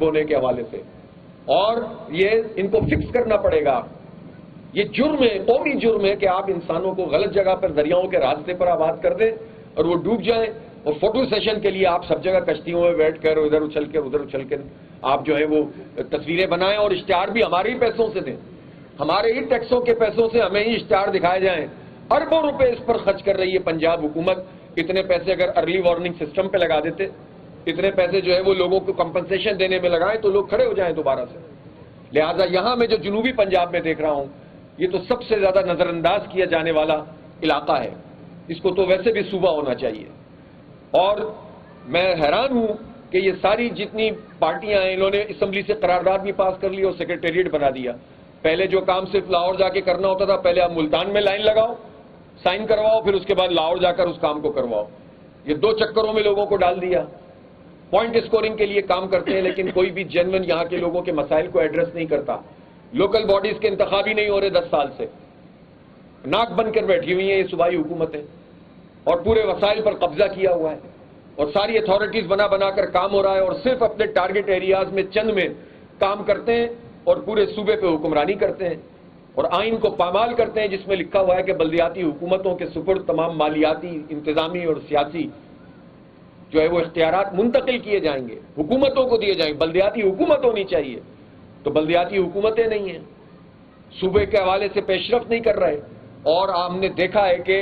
ہونے کے حوالے سے، اور یہ ان کو فکس کرنا پڑے گا۔ یہ جرم ہے، قومی جرم ہے کہ آپ انسانوں کو غلط جگہ پر، دریاؤں کے راستے پر آباد کر دیں اور وہ ڈوب جائیں، اور فوٹو سیشن کے لیے آپ سب جگہ کشتیوں میں بیٹھ کر ادھر اچھل کر آپ جو ہے وہ تصویریں بنائیں، اور اشتہار بھی ہمارے ہی پیسوں سے دیں، ہمارے ہی ٹیکسوں کے پیسوں سے ہمیں ہی اشتہار دکھائے جائیں۔ اربوں روپے اس پر خرچ کر رہی ہے پنجاب حکومت۔ اتنے پیسے اگر ارلی وارننگ سسٹم پہ لگا دیتے، اتنے پیسے جو ہے وہ لوگوں کو کمپنسیشن دینے میں لگائیں تو لوگ کھڑے ہو جائیں دوبارہ سے۔ لہذا یہاں میں جو جنوبی پنجاب میں دیکھ رہا ہوں، یہ تو سب سے زیادہ نظر انداز کیا جانے والا علاقہ ہے، اس کو تو ویسے بھی صوبہ ہونا چاہیے۔ اور میں حیران ہوں کہ یہ ساری جتنی پارٹیاں ہیں، انہوں نے اسمبلی سے قرارداد بھی پاس کر لی اور سیکریٹریٹ بنا دیا۔ پہلے جو کام صرف لاہور جا کے کرنا ہوتا تھا، پہلے آپ ملتان میں لائن لگاؤ، سائن کرواؤ، پھر اس کے بعد لاہور جا کر اس کام کو کرواؤ۔ یہ 2 چکروں میں لوگوں کو ڈال دیا۔ پوائنٹ اسکورنگ کے لیے کام کرتے ہیں، لیکن کوئی بھی جنون یہاں کے لوگوں کے مسائل کو ایڈریس نہیں کرتا۔ لوکل باڈیز کے انتخاب ہی نہیں ہو رہے 10 سال سے، ناک بن کر بیٹھی ہوئی ہیں یہ صوبائی حکومتیں، اور پورے وسائل پر قبضہ کیا ہوا ہے، اور ساری اتھارٹیز بنا بنا کر کام ہو رہا ہے، اور صرف اپنے ٹارگٹ ایریاز میں چند میں کام کرتے ہیں اور پورے صوبے پہ حکمرانی کرتے ہیں، اور آئین کو پامال کرتے ہیں جس میں لکھا ہوا ہے کہ بلدیاتی حکومتوں کے سپرد تمام مالیاتی، انتظامی اور سیاسی جو ہے وہ اختیارات منتقل کیے جائیں گے، حکومتوں کو دیے جائیں گے۔ بلدیاتی حکومت ہونی چاہیے، تو بلدیاتی حکومتیں نہیں ہیں، صوبے کے حوالے سے پیش رفت نہیں کر رہے۔ اور ہم نے دیکھا ہے کہ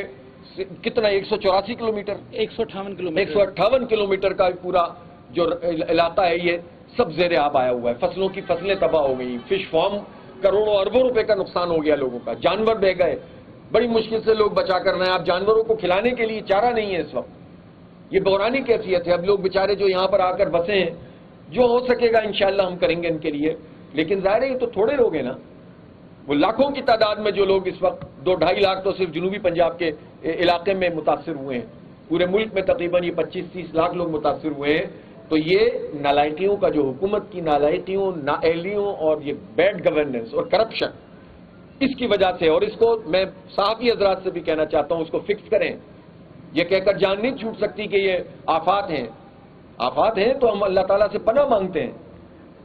کتنا 184 کلومیٹر 158 کلومیٹر کا پورا جو علاقہ ہے یہ سب زیر آب آیا ہوا ہے، فصلوں کی فصلیں تباہ ہو گئی، فش فارم کروڑوں اربوں روپے کا نقصان ہو گیا لوگوں کا، جانور بہ گئے، بڑی مشکل سے لوگ بچا کر رہے ہیں۔ اب جانوروں کو کھلانے کے لیے چارہ نہیں ہے اس وقت، یہ بحرانی کیفیت ہے۔ اب لوگ بیچارے جو یہاں پر آ کر بسے ہیں، جو ہو سکے گا انشاءاللہ ہم کریں گے ان کے لیے، لیکن ظاہر ہے یہ تو تھوڑے لوگ ہیں نا، وہ لاکھوں کی تعداد میں جو لوگ اس وقت 2-2.5 لاکھ تو صرف جنوبی پنجاب کے علاقے میں متاثر ہوئے ہیں، پورے ملک میں تقریباً یہ 25-30 لاکھ لوگ متاثر ہوئے ہیں۔ تو یہ نالائکیوں کا، جو حکومت کی نالائکیوں، نااہلیوں اور یہ بیڈ گورننس اور کرپشن، اس کی وجہ سے، اور اس کو میں صحافی حضرات سے بھی کہنا چاہتا ہوں اس کو فکس کریں۔ یہ کہہ کر جان نہیں چھوٹ سکتی کہ یہ آفات ہیں، آفات ہیں تو ہم اللہ تعالیٰ سے پناہ مانگتے ہیں،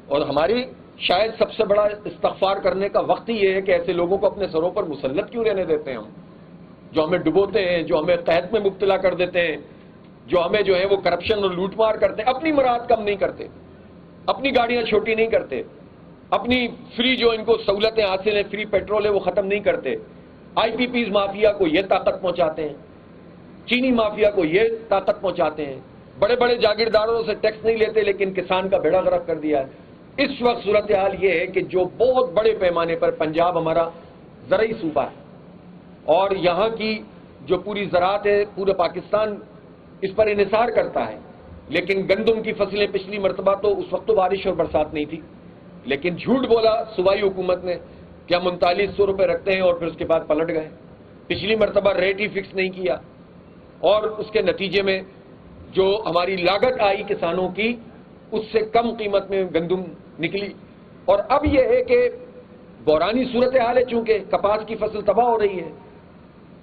اور ہماری شاید سب سے بڑا استغفار کرنے کا وقت ہی یہ ہے کہ ایسے لوگوں کو اپنے سروں پر مسلط کیوں رہنے دیتے ہیں ہم، جو ہمیں ڈبوتے ہیں، جو ہمیں قحط میں مبتلا کر دیتے ہیں، جو ہمیں جو ہے وہ کرپشن اور لوٹ مار کرتے ہیں، اپنی مراد کم نہیں کرتے، اپنی گاڑیاں چھوٹی نہیں کرتے، اپنی فری جو ان کو سہولتیں حاصل ہیں، فری پیٹرول ہے وہ ختم نہیں کرتے، آئی پی پیز مافیا کو یہ طاقت پہنچاتے ہیں، چینی مافیا کو یہ طاقت پہنچاتے ہیں، بڑے بڑے جاگیرداروں سے ٹیکس نہیں لیتے لیکن کسان کا بیڑا غرق کر دیا ہے۔ اس وقت صورتحال یہ ہے کہ جو بہت بڑے پیمانے پر پنجاب ہمارا زرعی صوبہ ہے، اور یہاں کی جو پوری زراعت ہے پورے پاکستان اس پر انحصار کرتا ہے، لیکن گندم کی فصلیں پچھلی مرتبہ تو اس وقت تو بارش اور برسات نہیں تھی، لیکن جھوٹ بولا صوبائی حکومت نے کہ ہم 3900 روپے رکھتے ہیں، اور پھر اس کے بعد پلٹ گئے۔ پچھلی مرتبہ ریٹ ہی فکس نہیں کیا، اور اس کے نتیجے میں جو ہماری لاگت آئی کسانوں کی، اس سے کم قیمت میں گندم نکلی۔ اور اب یہ ہے کہ بحرانی صورتحال ہے، چونکہ کپاس کی فصل تباہ ہو رہی ہے،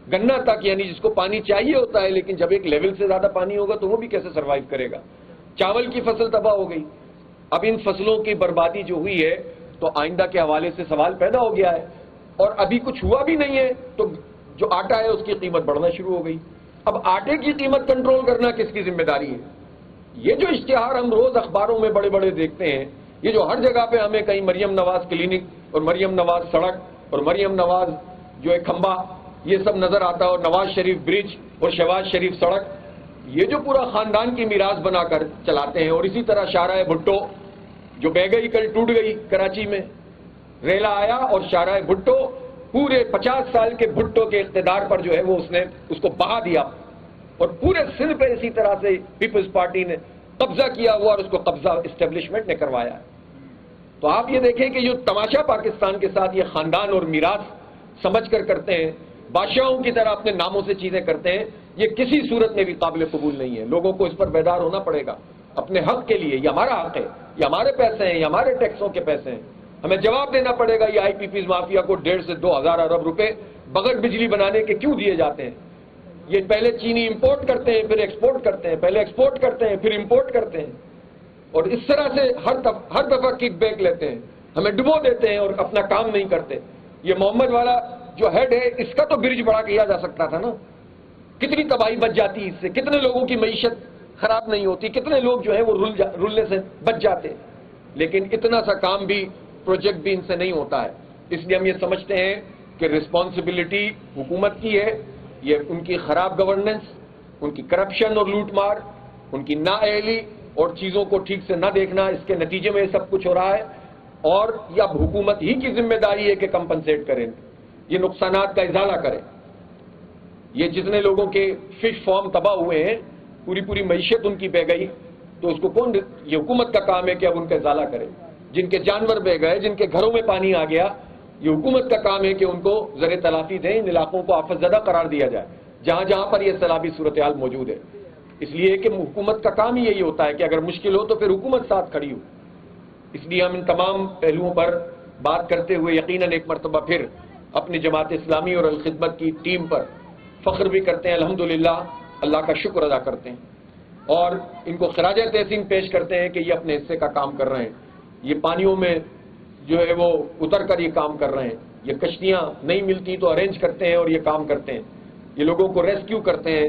گنا تک، یعنی جس کو پانی چاہیے ہوتا ہے لیکن جب ایک لیول سے زیادہ پانی ہوگا تو وہ بھی کیسے سروائیو کرے گا، چاول کی فصل تباہ ہو گئی۔ اب ان فصلوں کی بربادی جو ہوئی ہے تو آئندہ کے حوالے سے سوال پیدا ہو گیا ہے، اور ابھی کچھ ہوا بھی نہیں ہے تو جو آٹا ہے اس کی قیمت بڑھنا شروع ہو گئی۔ اب آٹے کی قیمت کنٹرول کرنا کس کی ذمہ داری ہے؟ یہ جو اشتہار ہم روز اخباروں میں بڑے بڑے دیکھتے ہیں، یہ جو ہر جگہ پہ ہمیں کہیں مریم نواز کلینک اور مریم نواز سڑک اور مریم نواز جو ہے کھمبا یہ سب نظر آتا ہے، اور نواز شریف برج اور شہباز شریف سڑک، یہ جو پورا خاندان کی میراث بنا کر چلاتے ہیں۔ اور اسی طرح شاہراہ بھٹو جو بہ گئی، کل ٹوٹ گئی کراچی میں، ریلا آیا اور شاہراہ بھٹو پورے 50 سال کے بھٹو کے اقتدار پر جو ہے وہ اس نے اس کو بہا دیا، اور پورے سندھ پہ اسی طرح سے پیپلز پارٹی نے قبضہ کیا ہوا، اور اس کو قبضہ اسٹیبلشمنٹ نے کروایا ہے۔ تو آپ یہ دیکھیں کہ جو تماشا پاکستان کے ساتھ یہ خاندان اور میراث سمجھ کر کرتے ہیں، بادشاہوں کی طرح اپنے ناموں سے چیزیں کرتے ہیں، یہ کسی صورت میں بھی قابل قبول نہیں ہے۔ لوگوں کو اس پر بیدار ہونا پڑے گا اپنے حق کے لیے۔ یہ ہمارا حق ہے، یہ ہمارے پیسے ہیں، یہ ہمارے ٹیکسوں کے پیسے ہیں، ہمیں جواب دینا پڑے گا۔ یہ آئی پی پیز مافیا کو 1.5 سے 2,000 ارب روپے بغیر بجلی بنانے کے کیوں دیے جاتے ہیں؟ یہ پہلے چینی امپورٹ کرتے ہیں، پھر ایکسپورٹ کرتے ہیں، پہلے ایکسپورٹ کرتے ہیں، پھر امپورٹ کرتے ہیں، اور اس طرح سے ہر دفعہ کک بیک لیتے ہیں, ہمیں ڈبو دیتے ہیں اور اپنا کام نہیں کرتے. یہ محمد والا جو ہیڈ ہے, اس کا تو برج بڑا کیا جا سکتا تھا نا, کتنی تباہی بچ جاتی اس سے, کتنے لوگوں کی معیشت خراب نہیں ہوتی, کتنے لوگ جو ہے وہ رلنے سے بچ جاتے. لیکن اتنا سا کام بھی, پروجیکٹ بھی ان سے نہیں ہوتا ہے. اس لیے ہم یہ سمجھتے ہیں کہ رسپانسبلٹی حکومت کی ہے. یہ ان کی خراب گورننس, ان کی کرپشن اور لوٹ مار, ان کی نااہلی اور چیزوں کو ٹھیک سے نہ دیکھنا, اس کے نتیجے میں یہ سب کچھ ہو رہا ہے. اور یہ اب حکومت ہی کی ذمہ داری ہے کہ کمپنسیٹ کریں, یہ نقصانات کا ازالہ کریں. یہ جتنے لوگوں کے فش فارم تباہ ہوئے ہیں, پوری معیشت ان کی بہ گئی, تو اس کو کون, یہ حکومت کا کام ہے کہ اب ان کا ازالہ کرے. جن کے جانور بہ گئے, جن کے گھروں میں پانی آ گیا, یہ حکومت کا کام ہے کہ ان کو زر تلافی دیں, ان علاقوں کو آفت زدہ قرار دیا جائے جہاں جہاں پر یہ سیلابی صورتحال موجود ہے. اس لیے کہ حکومت کا کام ہی یہی ہوتا ہے کہ اگر مشکل ہو تو پھر حکومت ساتھ کھڑی ہو. اس لیے ہم ان تمام پہلوؤں پر بات کرتے ہوئے یقیناً ایک مرتبہ پھر اپنی جماعت اسلامی اور الخدمت کی ٹیم پر فخر بھی کرتے ہیں, الحمدللہ اللہ کا شکر ادا کرتے ہیں, اور ان کو خراج تحسین پیش کرتے ہیں کہ یہ اپنے حصے کا کام کر رہے ہیں. یہ پانیوں میں جو ہے وہ اتر کر یہ کام کر رہے ہیں, یہ کشتیاں نہیں ملتی تو ارینج کرتے ہیں اور یہ کام کرتے ہیں, یہ لوگوں کو ریسکیو کرتے ہیں,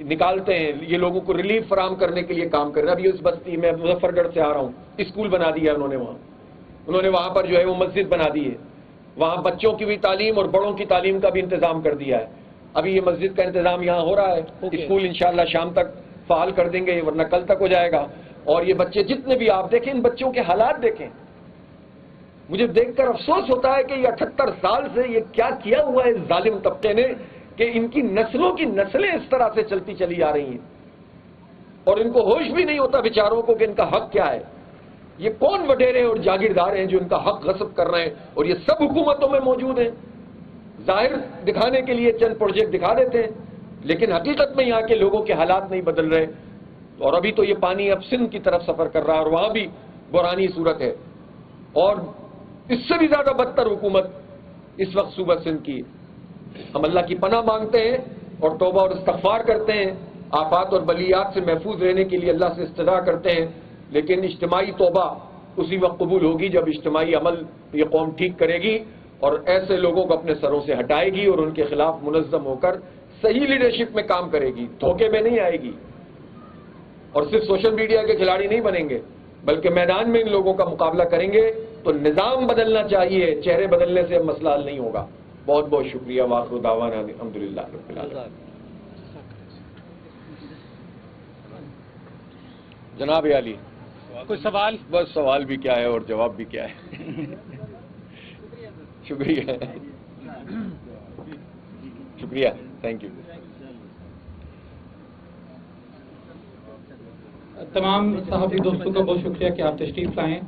نکالتے ہیں, یہ لوگوں کو ریلیف فراہم کرنے کے لیے کام کر رہے ہیں. ابھی اس بستی میں مظفر گڑھ سے آ رہا ہوں, اسکول بنا دیا انہوں نے وہاں پر جو ہے وہ مسجد بنا دی ہے, وہاں بچوں کی بھی تعلیم اور بڑوں کی تعلیم کا بھی انتظام کر دیا ہے. ابھی یہ مسجد کا انتظام یہاں ہو رہا ہے, اسکول انشاءاللہ شام تک فعال کر دیں گے, ورنہ کل تک ہو جائے گا. اور یہ بچے جتنے بھی آپ دیکھیں, ان بچوں کے حالات دیکھیں, مجھے دیکھ کر افسوس ہوتا ہے کہ یہ 78 سال سے یہ کیا ہوا ہے اس ظالم طبقے نے کہ ان کی نسلوں کی نسلیں اس طرح سے چلتی چلی آ رہی ہیں, اور ان کو ہوش بھی نہیں ہوتا بیچاروں کو کہ ان کا حق کیا ہے. یہ کون وڈیرے اور جاگیردار ہیں جو ان کا حق غصب کر رہے ہیں, اور یہ سب حکومتوں میں موجود ہیں. ظاہر دکھانے کے لیے چند پروجیکٹ دکھا دیتے ہیں, لیکن حقیقت میں یہاں کے لوگوں کے حالات نہیں بدل رہے. اور ابھی تو یہ پانی اب سندھ کی طرف سفر کر رہا ہے, اور وہاں بھی بحرانی صورت ہے, اور اس سے بھی زیادہ بدتر حکومت اس وقت صوبہ سندھ کی. ہم اللہ کی پناہ مانگتے ہیں اور توبہ اور استغفار کرتے ہیں, آفات اور بلیات سے محفوظ رہنے کے لیے اللہ سے استدعا کرتے ہیں. لیکن اجتماعی توبہ اسی وقت قبول ہوگی جب اجتماعی عمل یہ قوم ٹھیک کرے گی اور ایسے لوگوں کو اپنے سروں سے ہٹائے گی اور ان کے خلاف منظم ہو کر صحیح لیڈرشپ میں کام کرے گی, دھوکے میں نہیں آئے گی. اور صرف سوشل میڈیا کے کھلاڑی نہیں بنیں گے, بلکہ میدان میں ان لوگوں کا مقابلہ کریں گے. تو نظام بدلنا چاہیے, چہرے بدلنے سے مسئلہ حل نہیں ہوگا. بہت بہت شکریہ. وآخر دعوانا الحمدللہ رب العالمین. جناب علی, کوئی سوال؟ بس سوال بھی کیا ہے اور جواب بھی کیا ہے. شکریہ, شکریہ, تھینک یو. تمام صحافی دوستوں کا بہت شکریہ کہ آپ تشریف لائیں.